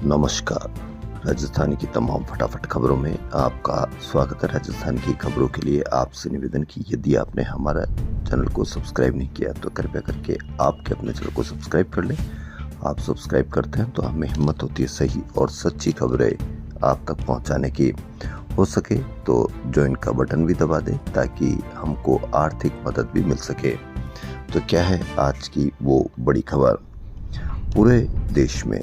नमस्कार। राजस्थान की तमाम फटाफट खबरों में आपका स्वागत है। राजस्थान की खबरों के लिए आपसे निवेदन कि यदि आपने हमारा चैनल को सब्सक्राइब नहीं किया तो कृपया करके आपके अपने चैनल को सब्सक्राइब कर लें। आप सब्सक्राइब करते हैं तो हमें हिम्मत होती है सही और सच्ची खबरें आप तक पहुंचाने की। हो सके तो ज्वाइन का बटन भी दबा दें ताकि हमको आर्थिक मदद भी मिल सके। तो क्या है आज की वो बड़ी खबर। पूरे देश में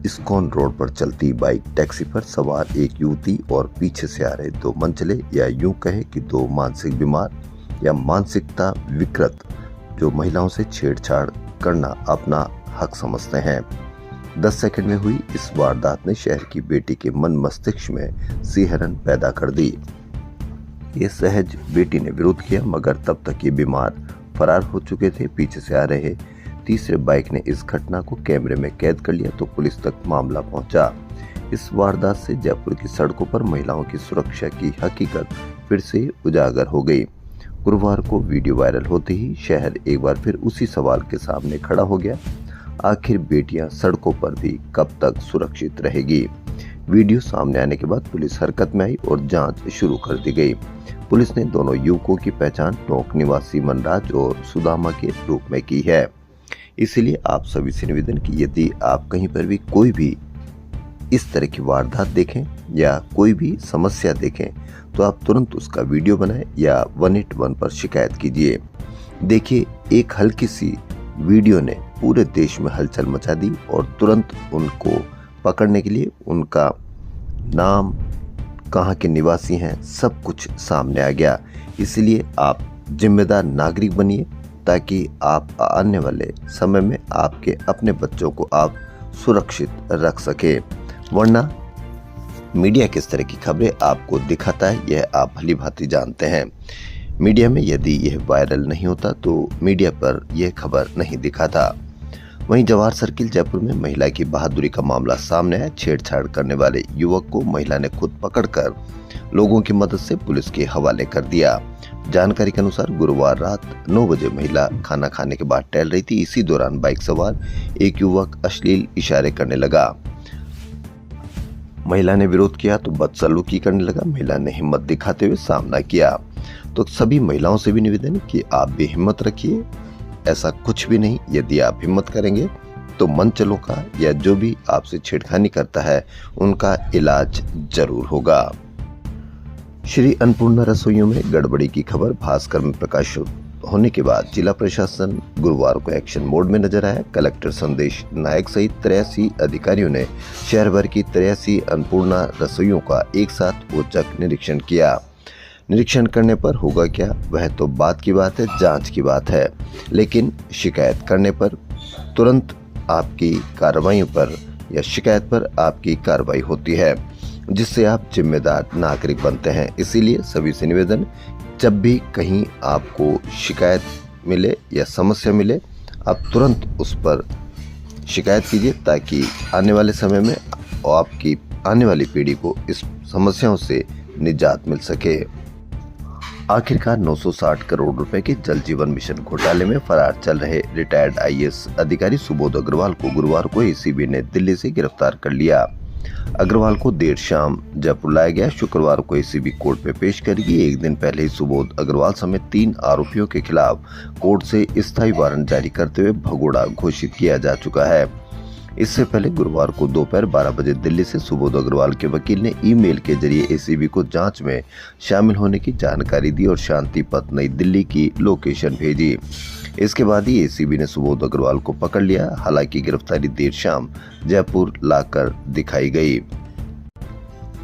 इस्कॉन रोड पर चलती बाइक टैक्सी पर सवार एक युवती और पीछे से आ रहे दो मनचले या यूं कहे कि दो मानसिक बीमार या मानसिकता विकृत जो महिलाओं से छेड़छाड़ करना अपना हक समझते हैं। 10 सेकंड में हुई इस वारदात ने शहर की बेटी के मन मस्तिष्क में सिहरन पैदा कर दी। ये सहज बेटी ने विरोध किया मगर तब तक ये बीमार फरार हो चुके थे। पीछे से आ रहे तीसरे बाइक ने इस घटना को कैमरे में कैद कर लिया तो पुलिस तक मामला पहुंचा। इस वारदात से जयपुर की सड़कों पर महिलाओं की सुरक्षा की हकीकत फिर से उजागर हो गई। गुरुवार को वीडियो वायरल होते ही शहर एक बार फिर उसी सवाल के सामने खड़ा हो गया, आखिर बेटियां सड़कों पर भी कब तक सुरक्षित रहेगी। वीडियो सामने आने के बाद पुलिस हरकत में आई और जांच शुरू कर दी गई। पुलिस ने दोनों युवकों की पहचान टोंक निवासी मनराज और सुदामा के रूप में की है। इसलिए आप सभी से निवेदन कि यदि आप कहीं पर भी कोई भी इस तरह की वारदात देखें या कोई भी समस्या देखें तो आप तुरंत उसका वीडियो बनाएं या 181 पर शिकायत कीजिए। देखिए, एक हल्की सी वीडियो ने पूरे देश में हलचल मचा दी और तुरंत उनको पकड़ने के लिए उनका नाम, कहाँ के निवासी हैं, सब कुछ सामने आ गया। इसलिए आप जिम्मेदार नागरिक बनिए ताकि आप आने वाले समय में आपके अपने बच्चों को आप सुरक्षित रख सके। वरना मीडिया किस तरह की खबरें आपको दिखाता है यह आप भली भांति जानते हैं। मीडिया में यदि यह वायरल नहीं होता तो मीडिया पर यह खबर नहीं दिखाता। वहीं जवाहर सर्किल जयपुर में महिला की बहादुरी का मामला सामने आया। छेड़छाड़ करने वाले युवक को महिला ने खुद पकड़कर लोगों की मदद से पुलिस के हवाले कर दिया। जानकारी के अनुसार गुरुवार रात 9 बजे महिला खाना खाने के बाद टहल रही थी। इसी दौरान बाइक सवार एक युवक अश्लील इशारे करने लगा। महिला ने विरोध किया तो बदसलूकी करने लगा। महिला ने हिम्मत दिखाते हुए सामना किया। तो सभी महिलाओं से भी निवेदन कि आप भी हिम्मत रखिए, ऐसा कुछ भी नहीं। यदि आप हिम्मत करेंगे तो मनचलों का या जो भी आपसे छेड़खानी करता है उनका इलाज जरूर होगा। श्री अन्नपूर्णा रसोइयों में गड़बड़ी की खबर भास्कर में प्रकाशित होने के बाद जिला प्रशासन गुरुवार को एक्शन मोड में नजर आया। कलेक्टर संदेश नायक सहित 83 अधिकारियों ने शहर भर की 83 अन्नपूर्णा रसोइयों का एक साथ औचक निरीक्षण किया। निरीक्षण करने पर होगा क्या, वह तो बात की बात है, जांच की बात है, लेकिन शिकायत करने पर तुरंत आपकी कार्रवाई पर या शिकायत पर आपकी कार्रवाई होती है, जिससे आप जिम्मेदार नागरिक बनते हैं। इसीलिए सभी से निवेदन, जब भी कहीं आपको शिकायत मिले या समस्या मिले आप तुरंत उस पर शिकायत कीजिए ताकि आने वाले समय में आपकी आने वाली पीढ़ी को इस समस्याओं से निजात मिल सके। आखिरकार 960 करोड़ रुपए के जल जीवन मिशन घोटाले में फरार चल रहे रिटायर्ड आईएएस अधिकारी सुबोध अग्रवाल को गुरुवार को एसीबी ने दिल्ली से गिरफ्तार कर लिया। अग्रवाल को देर शाम जयपुर लाया गया। शुक्रवार को एसीबी कोर्ट में पेश करेगी। एक दिन पहले ही सुबोध अग्रवाल समेत 3 आरोपियों के खिलाफ कोर्ट से स्थायी वारंट जारी करते हुए भगोड़ा घोषित किया जा चुका है। इससे पहले गुरुवार को दोपहर 12 बजे दिल्ली से सुबोध अग्रवाल के वकील ने ईमेल के जरिए एसीबी को जांच में शामिल होने की जानकारी दी और शांति पथ नई दिल्ली की लोकेशन भेजी। इसके बाद ही एसीबी ने सुबोध अग्रवाल को पकड़ लिया। हालांकि गिरफ्तारी देर शाम जयपुर लाकर दिखाई गई।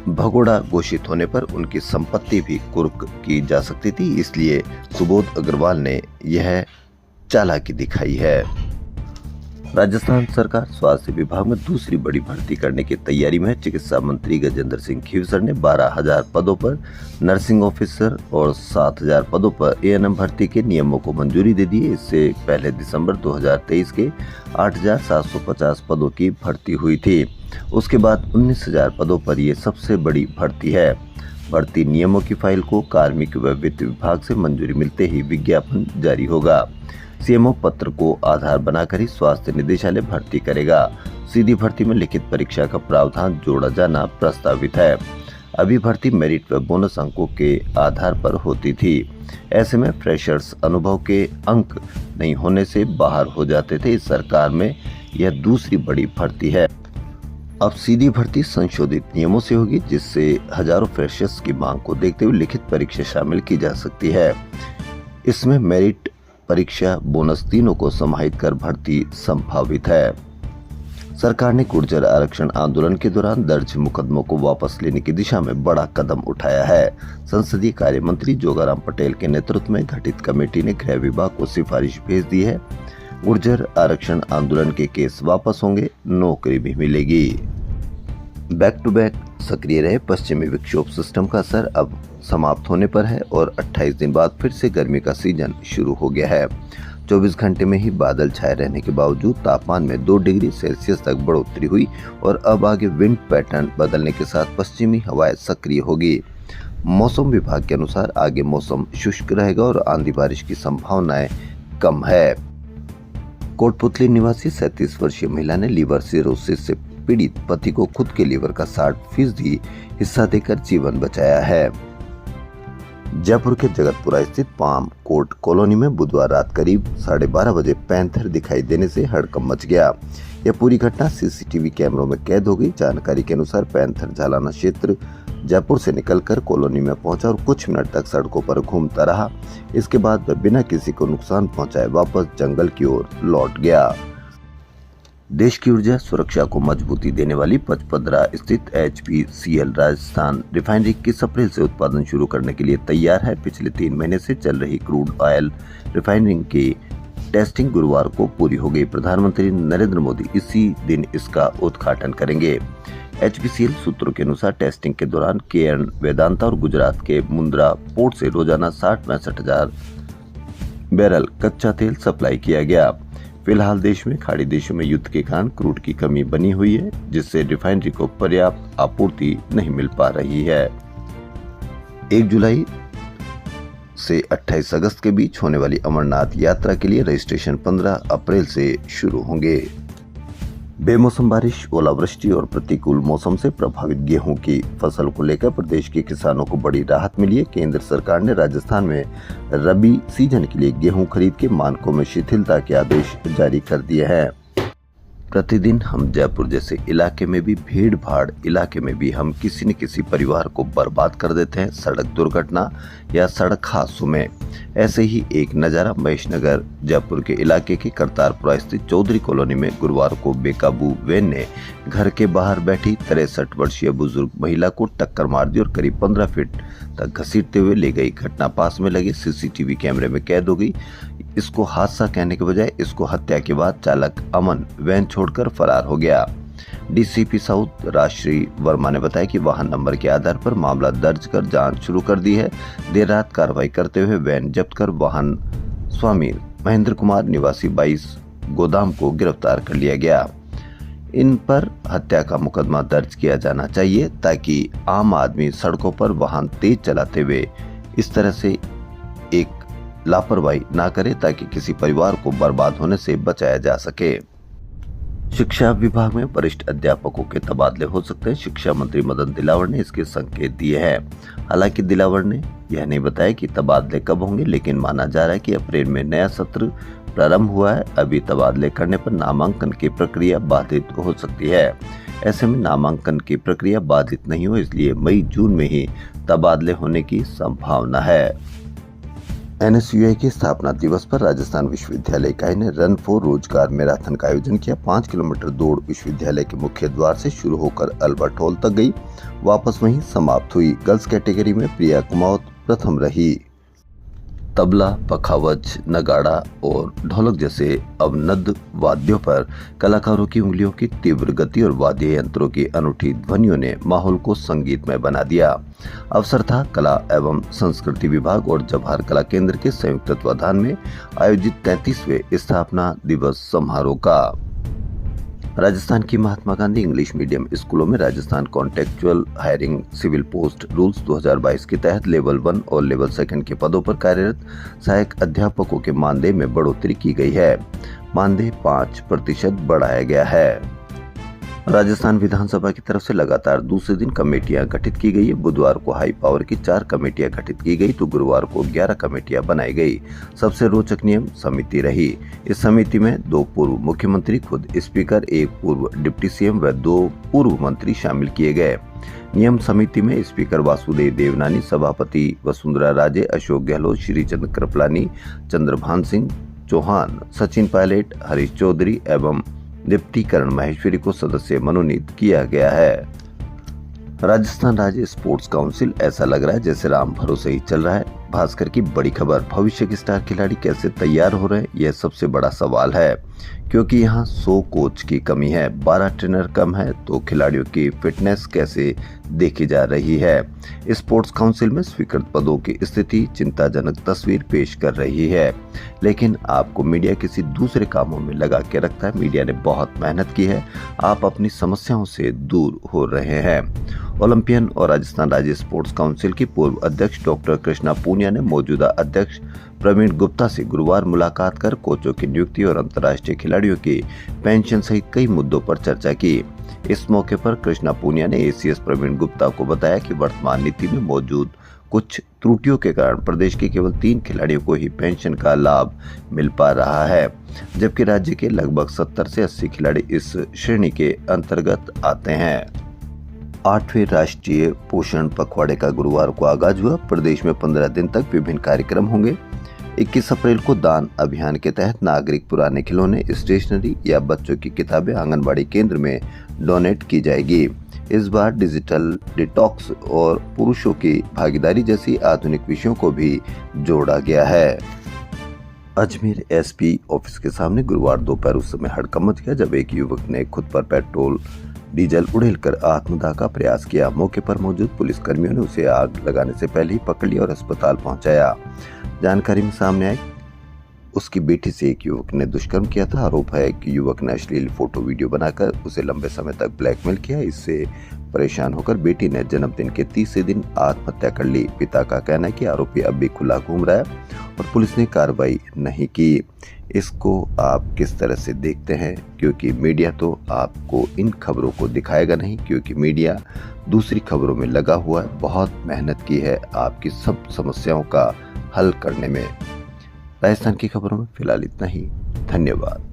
भगोड़ा घोषित होने पर उनकी संपत्ति भी कुर्क की जा सकती थी, इसलिए सुबोध अग्रवाल ने यह चालाकी दिखाई है। राजस्थान सरकार स्वास्थ्य विभाग में दूसरी बड़ी भर्ती करने की तैयारी में है। चिकित्सा मंत्री गजेंद्र सिंह खीवसर ने 12,000 पदों पर नर्सिंग ऑफिसर और 7,000 पदों पर एएनएम भर्ती के नियमों को मंजूरी दे दी है। इससे पहले दिसंबर 2023 के 8,750 पदों की भर्ती हुई थी। उसके बाद 19,000 पदों पर यह सबसे बड़ी भर्ती है। भर्ती नियमों की फाइल को कार्मिक व वित्त विभाग से मंजूरी मिलते ही विज्ञापन जारी होगा। सीएमओ पत्र को आधार बनाकर ही स्वास्थ्य निदेशालय भर्ती करेगा। सीधी भर्ती में लिखित परीक्षा का प्रावधान जोड़ा जाना प्रस्तावित है। अभी भर्ती मेरिट व बोनस अंकों के आधार पर होती थी। ऐसे में फ्रेशर्स अनुभव के अंक नहीं होने से बाहर हो जाते थे। इस सरकार में यह दूसरी बड़ी भर्ती है। अब सीधी भर्ती संशोधित नियमों से होगी, जिससे हजारों फ्रेशर्स की मांग को देखते हुए लिखित परीक्षा शामिल की जा सकती है। इसमें मेरिट, परीक्षा, बोनस तीनों को समाहित कर भर्ती संभावित है। सरकार ने गुर्जर आरक्षण आंदोलन के दौरान दर्ज मुकदमों को वापस लेने की दिशा में बड़ा कदम उठाया है। संसदीय कार्य मंत्री जोगाराम पटेल के नेतृत्व में गठित कमेटी ने गृह विभाग को सिफारिश भेज दी है। गुर्जर आरक्षण आंदोलन के केस वापस होंगे, नौकरी भी मिलेगी। बैक टू बैक सक्रिय रहे पश्चिमी विक्षोभ सिस्टम का असर अब समाप्त होने पर है और 28 दिन बाद फिर से गर्मी का सीजन शुरू हो गया है। 24 घंटे में ही बादल छाए रहने के बावजूद तापमान में 2 डिग्री सेल्सियस तक बढ़ोतरी हुई और अब आगे विंड पैटर्न बदलने के साथ पश्चिमी हवाएं सक्रिय होगी। मौसम विभाग के अनुसार आगे मौसम शुष्क रहेगा और आंधी बारिश की संभावनाएं कम है। कोटपुतली निवासी 37 वर्षीय महिला ने लीवर सिरोसिस से पीड़ित पति को खुद के लीवर का 60% हिस्सा देकर जीवन बचाया है। जयपुर के जगतपुरा स्थित पाम कोर्ट कॉलोनी में बुधवार रात करीब 12:30 बजे पैंथर दिखाई देने से हड़कंप मच गया। यह पूरी घटना सीसीटीवी कैमरों में कैद हो गई। जानकारी के अनुसार पैंथर झालाना क्षेत्र जयपुर से निकलकर कॉलोनी में पहुंचा और कुछ मिनट तक सड़कों पर घूमता रहा। इसके बाद वह बिना किसी को नुकसान पहुंचाए वापस जंगल की ओर लौट गया। देश की ऊर्जा सुरक्षा को मजबूती देने वाली पचपदरा स्थित HPCL राजस्थान रिफाइनरी किस अप्रैल से उत्पादन शुरू करने के लिए तैयार है। पिछले 3 महीने से चल रही क्रूड ऑयल रिफाइनरिंग की टेस्टिंग गुरुवार को पूरी हो गई। प्रधानमंत्री नरेंद्र मोदी इसी दिन इसका उद्घाटन करेंगे। HPCL सूत्रों के अनुसार टेस्टिंग के दौरान केरन, वेदांता और गुजरात के मुंद्रा पोर्ट से रोजाना 60-65 हजार बैरल कच्चा तेल सप्लाई किया गया। फिलहाल देश में खाड़ी देशों में युद्ध के कारण क्रूड की कमी बनी हुई है, जिससे रिफाइनरी को पर्याप्त आपूर्ति नहीं मिल पा रही है। 1 जुलाई से 28 अगस्त के बीच होने वाली अमरनाथ यात्रा के लिए रजिस्ट्रेशन 15 अप्रैल से शुरू होंगे। बेमौसम बारिश, ओलावृष्टि और प्रतिकूल मौसम से प्रभावित गेहूं की फसल को लेकर प्रदेश के किसानों को बड़ी राहत मिली है। केंद्र सरकार ने राजस्थान में रबी सीजन के लिए गेहूं खरीद के मानकों में शिथिलता के आदेश जारी कर दिए हैं। प्रतिदिन हम जयपुर जैसे इलाके में भी, भीड़ भाड़ इलाके में भी हम किसी न किसी परिवार को बर्बाद कर देते हैं सड़क दुर्घटना या सड़क हादसों में। ऐसे ही एक नज़ारा महेशनगर जयपुर के इलाके के करतारपुरा स्थित चौधरी कॉलोनी में गुरुवार को बेकाबू वैन ने घर के बाहर बैठी 63 वर्षीय बुजुर्ग महिला को टक्कर मार दी और करीब 15 फीट तक घसीटते हुए ले गई। घटना पास में लगे सीसीटीवी कैमरे में कैद हो गई। इसको हादसा कहने के बजाय इसको हत्या के बाद चालक अमन वैन छोड़कर फरार हो गया। डीसीपी साउथ राजश्री वर्मा ने बताया कि वाहन नंबर के आधार पर मामला दर्ज कर जांच शुरू कर दी है। देर रात कार्रवाई करते हुए वैन जब्त कर वाहन स्वामी महेंद्र कुमार निवासी 22 गोदाम को गिरफ्तार कर लिया गया। इन पर हत्या का मुकदमा दर्ज किया जाना चाहिए ताकि आम आदमी सड़कों पर वाहन तेज चलाते हुए इस तरह से एक लापरवाही ना करे, ताकि किसी परिवार को बर्बाद होने से बचाया जा सके। शिक्षा विभाग में वरिष्ठ अध्यापकों के तबादले हो सकते हैं। शिक्षा मंत्री मदन दिलावर ने इसके संकेत दिए हैं। हालांकि दिलावर ने यह नहीं बताया कि तबादले कब होंगे, लेकिन माना जा रहा है कि अप्रैल में नया सत्र प्रारंभ हुआ है। अभी तबादले करने पर नामांकन की प्रक्रिया बाधित हो सकती है। ऐसे में नामांकन की प्रक्रिया बाधित नहीं हो, इसलिए मई-जून में ही तबादले होने की संभावना है। NSUI के स्थापना दिवस पर राजस्थान विश्वविद्यालय इकाई ने रन फॉर रोजगार मैराथन का आयोजन किया। 5 किलोमीटर दौड़ विश्वविद्यालय के मुख्य द्वार से शुरू होकर अल्बर्ट हॉल तक गई, वापस वहीं समाप्त हुई। गर्ल्स कैटेगरी में प्रिया कुमावत प्रथम रही। तबला, पखावज, नगाड़ा और ढोलक जैसे अवनद वाद्यों पर कलाकारों की उंगलियों की तीव्र गति और वाद्य यंत्रों की अनूठी ध्वनियों ने माहौल को संगीतमय बना दिया। अवसर था कला एवं संस्कृति विभाग और जवाहर कला केंद्र के संयुक्त तत्वाधान में आयोजित 33वें स्थापना दिवस समारोह का। राजस्थान की महात्मा गांधी इंग्लिश मीडियम स्कूलों में Rajasthan contractual hiring civil post rules 2022 के तहत लेवल 1 और लेवल 2 के पदों पर कार्यरत सहायक अध्यापकों के मानदेय में बढ़ोतरी की गई है। मानदेय 5% बढ़ाया गया है। राजस्थान विधानसभा की तरफ से लगातार दूसरे दिन कमेटियां गठित की गई है। बुधवार को हाई पावर की 4 कमेटियां गठित की गई तो गुरुवार को 11 कमेटियां बनाई गई। सबसे रोचक नियम समिति रही। इस समिति में 2 पूर्व मुख्यमंत्री, खुद स्पीकर, 1 पूर्व डिप्टी सीएम व 2 पूर्व मंत्री शामिल किए गए। नियम समिति में स्पीकर वासुदेव देवनानी, सभापति वसुंधरा राजे, अशोक गहलोत, श्रीचंद कृपलानी, चंद्रभान सिंह चौहान, सचिन पायलट, हरीश चौधरी एवं डिप्टी करण माहेश्वरी को सदस्य मनोनीत किया गया है। राजस्थान राज्य स्पोर्ट्स काउंसिल, ऐसा लग रहा है जैसे राम भरोसे ही चल रहा है। भास्कर की बड़ी खबर, भविष्य के स्टार खिलाड़ी कैसे तैयार हो रहे हैं, यह सबसे बड़ा सवाल है, क्योंकि यहाँ 100 कोच की कमी है, 12 ट्रेनर कम है, तो खिलाड़ियों की फिटनेस कैसे देखी जा रही है। स्पोर्ट्स काउंसिल में स्वीकृत पदों की स्थिति चिंताजनक तस्वीर पेश कर रही है, लेकिन आपको मीडिया किसी दूसरे कामों में लगा के रखता है। मीडिया ने बहुत मेहनत की है, आप अपनी समस्याओं से दूर हो रहे हैं। ओलंपियन और राजस्थान राज्य स्पोर्ट्स काउंसिल की पूर्व अध्यक्ष डॉक्टर कृष्णा पूनिया ने मौजूदा अध्यक्ष प्रवीण गुप्ता से गुरुवार मुलाकात कर कोचों की नियुक्ति और अंतर्राष्ट्रीय खिलाड़ियों की पेंशन सहित कई मुद्दों पर चर्चा की। इस मौके पर कृष्णा पूनिया ने एसीएस प्रवीण गुप्ता को बताया कि वर्तमान नीति में मौजूद कुछ त्रुटियों के कारण प्रदेश के केवल 3 खिलाड़ियों को ही पेंशन का लाभ मिल पा रहा है, जबकि राज्य के लगभग 70 से 80 खिलाड़ी इस श्रेणी के अंतर्गत आते हैं। 8वें राष्ट्रीय पोषण पखवाड़े का गुरुवार को आगाज हुआ। प्रदेश में 15 दिन तक विभिन्न कार्यक्रम होंगे। 21 अप्रैल को दान अभियान के तहत नागरिक पुराने खिलौने, स्टेशनरी या बच्चों की किताबें आंगनबाड़ी केंद्र में डोनेट की जाएगी। इस बार डिजिटल डिटॉक्स और पुरुषों की भागीदारी जैसी आधुनिक विषयों को भी जोड़ा गया है। अजमेर एसपी ऑफिस के सामने गुरुवार दोपहर उस समय हड़कंप मच गया जब एक युवक ने खुद पर पेट्रोल डीजल उड़ेलकर आत्मदाह का प्रयास किया। मौके पर मौजूद पुलिस कर्मियों ने उसे आग लगाने से पहले ही पकड़ लिया और अस्पताल पहुंचाया। जानकारी में सामने आए उसकी बेटी से एक युवक ने दुष्कर्म किया था। आरोप है कि युवक ने अश्लील फोटो वीडियो बनाकर उसे लंबे समय तक ब्लैकमेल किया। इससे परेशान होकर बेटी ने जन्मदिन के 30 दिन आत्महत्या कर ली। पिता का कहना है कि आरोपी अब भी खुला घूम रहा है और पुलिस ने कार्रवाई नहीं की। इसको आप किस तरह से देखते हैं? क्योंकि मीडिया तो आपको इन खबरों को दिखाएगा नहीं, क्योंकि मीडिया दूसरी खबरों में लगा हुआ है। बहुत मेहनत की है आपकी सब समस्याओं का हल करने में। राजस्थान की खबरों में फिलहाल इतना ही। धन्यवाद।